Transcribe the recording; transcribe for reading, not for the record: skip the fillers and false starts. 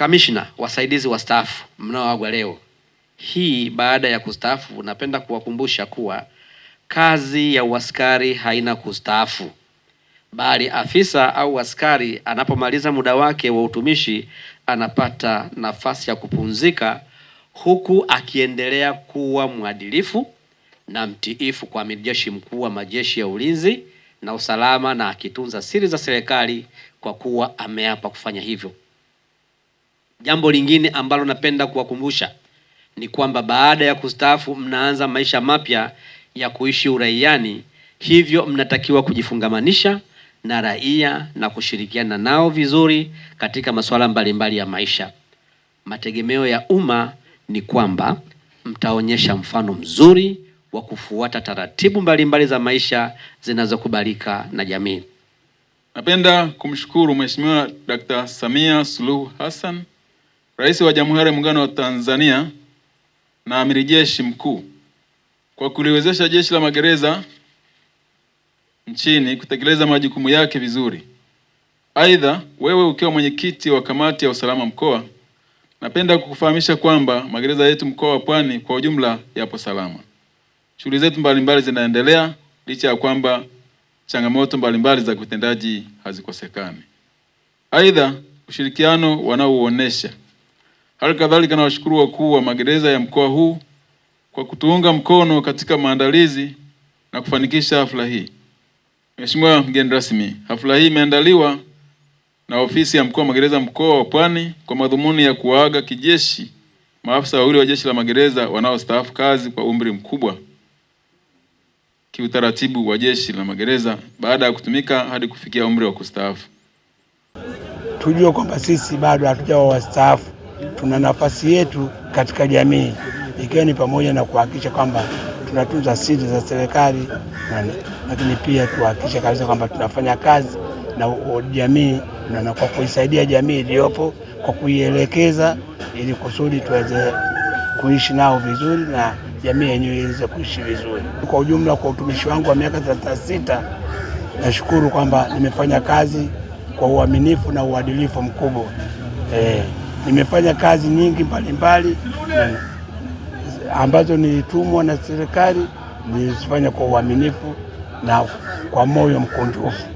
Makamishna wasaidizi wastaafu mnaoagwa leo hii baada ya kustaafu, napenda kuwakumbusha kuwa kazi ya uaskari haina kustaafu, bali afisa au askari anapomaliza muda wake wa utumishi anapata nafasi ya kupumzika, huku akiendelea kuwa mwadilifu na mtiifu kwa Amiri Jeshi Mkuu wa Majeshi ya Ulinzi na Usalama, na akitunza siri za serikali kwa kuwa ameapa kufanya hivyo. Jambo lingine ambalo napenda kuwakumbusha ni kwamba baada ya kustaafu mnaanza maisha mapya ya kuishi uraiani, hivyo mnatakiwa kujifungamanisha na raia na kushirikiana nao vizuri katika masuala mbalimbali ya maisha. Mategemeo ya umma ni kwamba mtaonyesha mfano mzuri wa kufuata taratibu mbalimbali za maisha zinazokubalika na jamii. Napenda kumshukuru Mheshimiwa Dr. Samia Suluhu Hassan, Rais wa Jamhuri ya Muungano wa Tanzania na Amiri Jeshi Mkuu kwa kuliwezesha Jeshi la Magereza nchini kutekeleza majukumu yake vizuri. Aidha, wewe ukiwa mwenyekiti wa kamati ya usalama mkoa, napenda kukufahamisha kwamba magereza yetu mkoa wa Pwani kwa ujumla yapo salama. Shughuli zetu mbalimbali zinaendelea licha ya kwamba changamoto mbalimbali za utendaji hazikosekani. Aidha, ushirikiano wanaouonesha. Hali kadhalika nawashukuru wakuu wa magereza ya mkoa huu kwa kutuunga mkono katika maandalizi na kufanikisha hafla hii. Mheshimiwa mgeni rasmi, hafla hii imeandaliwa na ofisi ya mkuu wa magereza mkoa wa Pwani kwa madhumuni ya kuwaaga kijeshi maafisa wawili wa Jeshi la Magereza wanaostaafu kazi kwa umri mkubwa kiutaratibu wa Jeshi la Magereza baada ya kutumika hadi kufikia umri wa kustaafu. Tujue kwamba sisi bado hatujawa wastaafu, tuna nafasi yetu katika jamii, ikiwa ni pamoja na kuhakikisha kwamba tunatunza siri za serikali, lakini pia tuhakikishe kabisa kwamba tunafanya kazi na jamii na kwa kuisaidia jamii iliyopo kwa kuielekeza, ili kusudi tuweze kuishi nao vizuri na jamii yenyewe iweze kuishi vizuri. Kwa ujumla, kwa utumishi wangu wa miaka 36, nashukuru kwamba nimefanya kazi kwa uaminifu na uadilifu mkubwa. Nimefanya kazi nyingi mbalimbali ambazo nilitumwa na serikali, nilizifanya kwa uaminifu na kwa moyo mkunjufu.